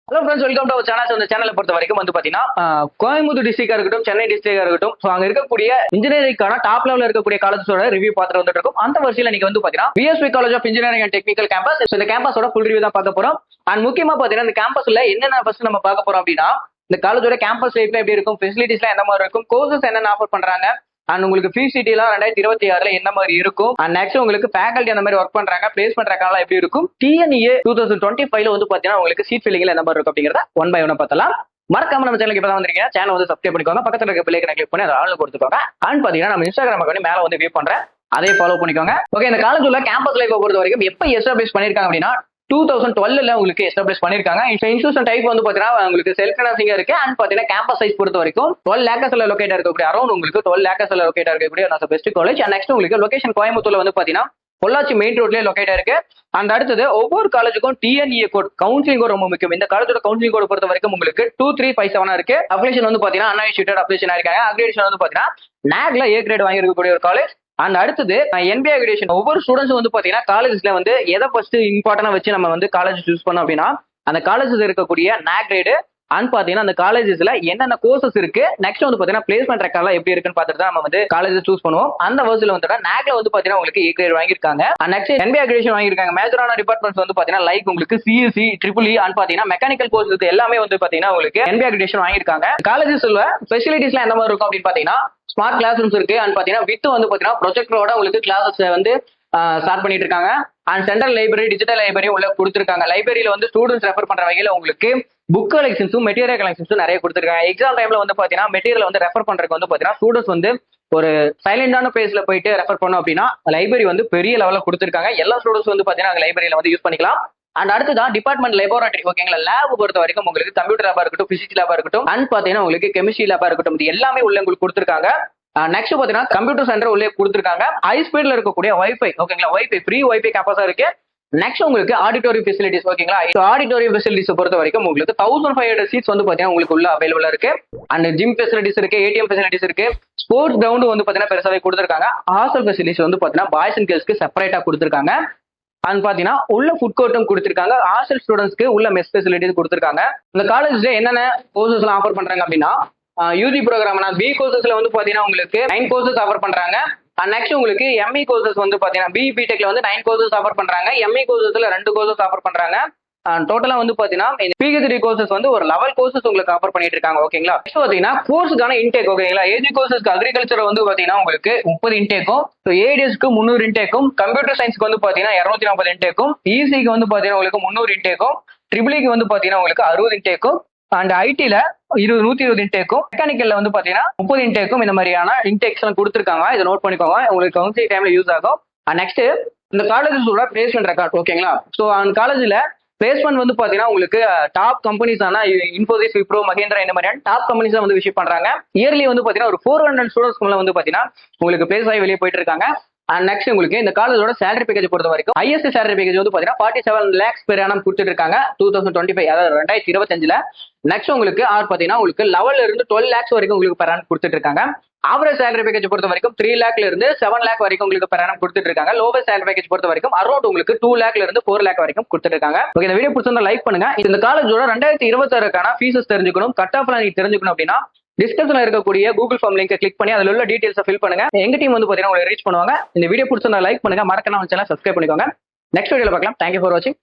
Hello friends, welcome to our channel. இந்த சேனலை பொறுத்த வரைக்கும் வந்து பாத்தீங்கன்னா கோயம்புத்தூர் டிஸ்ட்ரிக்டா இருக்கட்டும், சென்னை டிஸ்ட்ரிக்டா இருக்கட்டும், ஸோ அங்க இருக்கக்கூடிய இன்ஜினியரிங்கான டாப் லெவலில் இருக்கக்கூடிய காலேஜஸோட ரிவ்யூ பார்த்துட்டு வந்துட்டு இருக்கும். அந்த வரிசையில் நீங்க வந்து பாத்தீங்கன்னா PSV college of engineering and technical campus, இந்த கேம்பஸோட ஃபுல் ரிவ்யூ தான் பார்க்க போறோம். அண்ட் முக்கியமா பாத்தீங்கன்னா இந்த கேம்பஸ்ல என்னென்ன ஃபர்ஸ்ட் நம்ம பார்க்க போறோம் அப்படின்னா, இந்த காலேஜோட கேம்பஸ் லைஃப்ல எப்படி இருக்கும், ஃபெசிலிட்டிஸ்லாம் எந்த மாதிரி இருக்கும், கோர்சஸ் என்னென்ன ஆஃபர் பண்றாங்க, அண்ட் உங்களுக்கு ஃபீஸ் எல்லாம் 2026 என்ன மாதிரி இருக்கும், அண்ட் நெக்ஸ்ட் உங்களுக்கு ஃபேக்கல்டி அந்த மாதிரி ஒர்க் பண்றாங்க, பிளேஸ் பண்றதுக்காக எப்படி இருக்கும், டிஎன்ஏ 2025 வந்து பாத்தீங்கன்னா உங்களுக்கு சீட் ஃபில்லிங்ல என்ன மாதிரி இருக்கும் அப்படிங்கறத ஒன் பை ஒன் பார்த்தலாம். மறக்காம நம்ம சேனலுக்கு இப்பதான் வந்திருக்கீங்க, சேனல் வந்து சப்ஸ்கிரைப் பண்ணிக்கோங்க, பக்கத்துல இருக்க பிள்ளைக்கு கிளிக் பண்ணி அதை ஆள் கொடுத்துக்கோங்க. அண்ட் பாத்தீங்கன்னா நம்ம இன்ஸ்டாகிராம் அக்கௌண்ட் மேல வந்து வியூ பண்றேன், அதே ஃபாலோ பண்ணிக்கோங்க. ஓகே, இந்த காலேஜ் உள்ள கேம்பஸ் லைஃப் பொறுத்த வரைக்கும் எப்ப எஸ்டாப்ளிஷ் பண்ணிருக்காங்க அப்படின்னா 2012 உங்களுக்கு எஸ்டாப்ளிஷ் பண்ணிருக்காங்க. இன்ஸ்டியூஷன் டைப் வந்து பாத்தீங்கன்னா உங்களுக்கு செல்ஃப் ஃபினான்சிங் இருக்கு. அண்ட் பாத்தீங்கன்னா கேம்பஸ் சைஸ் பொறுத்த வரைக்கும் 12 லேக்கர்ஸ்ல லொகேட் இருக்கக்கூடிய அரௌண்ட் உங்களுக்கு 12 லேக்கர்ஸ்ல லொகேட் இருக்கக்கூடிய பெஸ்ட் காலேஜ். அண்ட் நெக்ஸ்ட் உங்களுக்கு லொகேஷன் கோயம்புத்தூர்ல வந்து பாத்தீங்கன்னா பொள்ளாச்சி மெயின் ரோட்லயே லொகேட் இருக்கு. அண்ட் அடுத்தது ஒவ்வொரு காலேஜுக்கும் டிஎன்ஏ கோட் கவுன்சிலிங் கோட் ரொம்ப முக்கியம். இந்த காலேஜோட கவுன்சிலிங் கோட் பொறுத்த வரைக்கும் உங்களுக்கு 2357 இருக்கு. அப்ளிகேஷன் வந்து பாத்தீங்கன்னா அன்இஷ்யூட்டட் அப்ளிகேஷன் இருக்காங்க. அக்ரிடேஷன் வந்து பாத்தீங்கன்னா NACல A கிரேட் வாங்கி இருக்கக்கூடிய ஒரு காலேஜ். அண்ட் அடுத்தது NBA அக்ரிடேஷன். ஒவ்வொரு ஸ்டூடெண்ட்ஸ் வந்து பாத்தீங்கன்னா காலேஜ்ல வந்து எதை ஃபர்ஸ்ட் இம்பார்ட்டன்டா வச்சு நம்ம வந்து காலேஜ் சூஸ் பண்ணோம் அப்படின்னா, அந்த காலேஜஸ் இருக்கக்கூடிய NAC கிரேடு அண்ட் பாத்தீங்கன்னா அந்த காலேஜஸ்ல என்னென்ன கோர்சஸ் இருக்கு, நெக்ஸ்ட் வந்து பாத்தீங்கன்னா பிளேஸ்மெண்ட் ரெக்கார்ட்லாம் எப்படி இருக்குன்னு பார்த்துட்டு தான் நம்ம வந்து காலேஜ் சூஸ் பண்ணுவோம். அந்த வர்ஸ்ல வந்து NACல வந்து பாத்தீங்கன்னா உங்களுக்கு A கிரேட் வாங்கியிருக்காங்க. நெக்ஸ்ட் NBA அக்ரிடேஷன் வாங்கியிருக்காங்க. மேஜரான டிபார்ட்மெண்ட்ஸ் வந்து பாத்தீங்கன்னா லைக் உங்களுக்கு CSE, EEE அண்ட் பாத்தீங்கன்னா மெக்கானிக்கல் கோர்ஸ் எல்லாமே வந்து பாத்தீங்கன்னா உங்களுக்கு NBA அக்ரிடேஷன் வாங்கியிருக்காங்க. காலேஜஸ்ல ஃபெசிலிட்டிஸ்லாம் எந்த மாதிரி இருக்கும் அப்படின்னு பாத்தீங்கன்னா ஸ்மார்ட் கிளாஸ் ரூம்ஸ் இருக்கு. அண்ட் பாத்தீங்கன்னா வித் வந்து பாத்தீங்கன்னா ப்ரொஜெக்டரோட உங்களுக்கு கிளாஸஸ் வந்து ஸ்டார்ட் பண்ணிட்டு இருக்காங்க. And central library, digital library உள்ள கொடுத்துருக்காங்க. லைப்ரரியில வந்து ஸ்டூடெண்ட்ஸ் ரெஃபர் பண்ற வகையில உங்களுக்கு புக் கலெக்ஷன்ஸும் மெட்டீரியல் கலெக்ஷன்ஸும் நிறைய கொடுத்துருக்காங்க. எக்ஸாம் டைம்ல வந்து பாத்தீங்கன்னா மெட்டீரியல் வந்து ரெஃபர் பண்றதுக்கு வந்து பாத்தீங்கன்னா ஸ்டூடெண்ட்ஸ் வந்து ஒரு சைலண்டான பிளேஸ்ல போயிட்டு ரெஃபர் பண்ணோம் அப்படின்னா லைப்ரரி வந்து பெரிய லெவலில் கொடுத்துருக்காங்க. எல்லா ஸ்டூடெண்ட்ஸ் வந்து பாத்தீங்கன்னா லைப்ரரியில வந்து யூஸ் பண்ணிக்கலாம். அண்ட் அடுத்துதான் டிபார்ட்மெண்ட் லெபார்டரி. ஓகேங்களா, லேப் பொறுத்த வரைக்கும் உங்களுக்கு கம்ப்யூட்டர் லேபா இருக்கட்டும், பிசிக்ஸ் லேபா இருக்கட்டும், அண்ட் பாத்தீங்கன்னா உங்களுக்கு கெமிஸ்ட்ரி லேபா இருக்கட்டும், இது எல்லாமே உள்ள உங்களுக்கு கொடுத்துருக்காங்க. நெக்ஸ்ட் பாத்தீங்கன்னா கம்ப்யூட்டர் சென்டர் உள்ளே கொடுத்துருக்காங்க. ஹை ஸ்பீட்ல இருக்கக்கூடிய வைஃபை, ஓகேங்களா, வைஃபை ஃப்ரீ வைஃபை கேம்பஸா இருக்கு. நெக்ஸ்ட் உங்களுக்கு ஆடிட்டோரியம் ஃபெசிலிட்டிஸ், ஓகேங்களா, ஆடிட்டோரியம் ஃபெசிலிட்டிஸ் பொறுத்த வரைக்கும் உங்களுக்கு 1500 சீட்ஸ் வந்து பாத்தீங்கன்னா உங்களுக்கு உள்ள அவைலபிளா இருக்கு. அண்ட் ஜிம் ஃபெசிலிட்டிஸ் இருக்கு, ATM ஃபெசிலிட்டிஸ் இருக்கு, ஸ்போர்ட்ஸ் கிரவுண்ட் வந்து பாத்தீங்கன்னா பெருசாவே கொடுத்துருக்காங்க. ஹாஸ்டல் ஃபெசிலிட்டிஸ் வந்து பாத்தீங்கன்னா பாய்ஸ் அண்ட் கேர்ள்ஸ்க்கு செப்பரேட்டா கொடுத்துருக்காங்க. அண்ட் பாத்தீங்கன்னா உள்ள ஃபுட் கோர்ட்டும் கொடுத்துருக்காங்க. ஹாஸ்டல் ஸ்டூடெண்ட்ஸ்க்கு உள்ள மெஸ் ஃபெசிலிட்டிஸ் கொடுத்துருக்காங்க. இந்த காலேஜ்ல என்னென்ன கோர்சஸ் எல்லாம் ஆஃபர் பண்றாங்க அப்படின்னா, யூஜி ப்ரோக்ராம் பி கோர்சஸ்ல வந்து பாத்தீங்கன்னா உங்களுக்கு 9 கோர்சஸ் ஆஃபர் பண்றாங்க. அண்ட் நெக்ஸ்ட் உங்களுக்கு ME கோர்சஸ் வந்து பாத்தீங்கன்னா BTechல வந்து 9 கோர்சஸ் ஆஃபர் பண்றாங்க. ME கோர்சஸ்ல 2 கோர்சஸ் ஆஃபர் பண்றாங்க. டோட்டலா வந்து பாத்தீங்கன்னா PhD கோர்சஸ் வந்து ஒரு 11 கோர்சஸ் உங்களுக்கு ஆஃபர் பண்ணிட்டு இருக்காங்க. ஓகேங்களா, நெக்ஸ்ட் பாத்தீங்கன்னா கோர்ஸுக்கான இன்டேக், ஓகேங்களா, ஏஜி கோர்சஸ்க்கு அக்ரிகல்ச்சர் வந்து பாத்தீங்கன்னா உங்களுக்கு 30 இன்டேக்கும், ADSக்கு 300 இன்டேக்கும், கம்ப்யூட்டர் சயின்ஸ்க்கு வந்து பாத்தீங்கன்னா 240 இன்டேக்கும், ECக்கு வந்து பாத்தீங்கன்னா உங்களுக்கு 300 இன்டேக்கும், EEEக்கு வந்து பாத்தீங்கன்னா உங்களுக்கு 60 இன்டேக்கும், அண்ட் ஐடில 120 இன்டேக்கும், மெக்கானிக்கல்ல வந்து பாத்தீங்கன்னா 30 இன்டேக்கும், இந்த மாதிரியான இன்டேக்ஸ் எல்லாம் கொடுத்துருக்காங்க. இதை நோட் பண்ணிக்கோங்க, உங்களுக்கு கவுன்சிலிங் டைம்ல யூஸ் ஆகும். நெக்ஸ்ட் இந்த காலேஜஸோட பிளேஸ்மெண்ட் ரெக்கார்ட், ஓகேங்களா. ஸோ அந்த காலேஜ்ல பிளேஸ்மெண்ட் வந்து பாத்தீங்கன்னா உங்களுக்கு டாப் கம்பெனிஸ் ஆனா இன்ஃபோசிஸ், விப்ரோ, மஹேந்திரா இந்த மாதிரியான டாப் கம்பெனிஸ் வந்து விசிட் பண்றாங்க. இயர்லி வந்து பாத்தீங்கன்னா ஒரு 400 ஸ்டூடெண்ட்ஸ் வந்து பாத்தீங்கன்னா உங்களுக்கு பிளேஸ் ஆகி வெளியே போயிட்டு இருக்காங்க. அண்ட் நெக்ஸ்ட் உங்களுக்கு இந்த காலேஜோட சேலரி பேக்கேஜ் பொறுத்த வரைக்கும் ஹையஸ்ட் சேலரி பேக்கேஜ் வந்து பாத்தீங்கன்னா 47 lakhs per annum கொடுத்துட்டு இருக்காங்க 2025, அதாவது 2025. நெக்ஸ்ட் உங்களுக்கு பாத்தீங்கன்னா உங்களுக்கு 11 இருந்து 12 lakhs வரைக்கும் உங்களுக்கு per annum கொடுத்துட்டு இருக்காங்க. ஆவரேஜ் சேலரி பேக்கேஜ் பொறுத்த வரைக்கும் 3 lakhல இருந்து 7 lakh வரைக்கும் உங்களுக்கு per annum கொடுத்துட்டு இருக்காங்க. லோவஸ்ட் சேலரி பேக்கேஜ் பொறுத்த வரைக்கும் அரௌண்ட் உங்களுக்கு 2 lakhல இருந்து 4 lakh வரைக்கும் கொடுத்துட்டு இருக்காங்க. ஓகே, இந்த வீடியோ பிடிச்சிருந்தா லைக் பண்ணுங்க. இந்த காலேஜோட 2026க்கான ஃபீஸஸ் தெரிஞ்சுக்கணும், கட் ஆஃப்ல நீங்க தெரிஞ்சுக்கணும் அப்படின்னா டிஸ்கிரிப்ஷன்ல இருக்கக்கூடிய கூகுள் ஃபார்ம் லிங்கை கிளிக் பண்ணி அதில் உள்ள டீடைல்ஸை ஃபில் பண்ணுங்க. எங்க டீம் வந்து பாத்தீங்கன்னா உங்களை ரீச் பண்ணுவாங்க. இந்த வீடியோ பிடிச்சிருந்தா லைக் பண்ணுங்க, மறக்காம சேனலை சப்ஸ்கிரைப் பண்ணிக்கோங்க. நெக்ஸ்ட் வீடியோல பார்க்கலாம். தேங்க்யூ ஃபார் வாட்சிங்.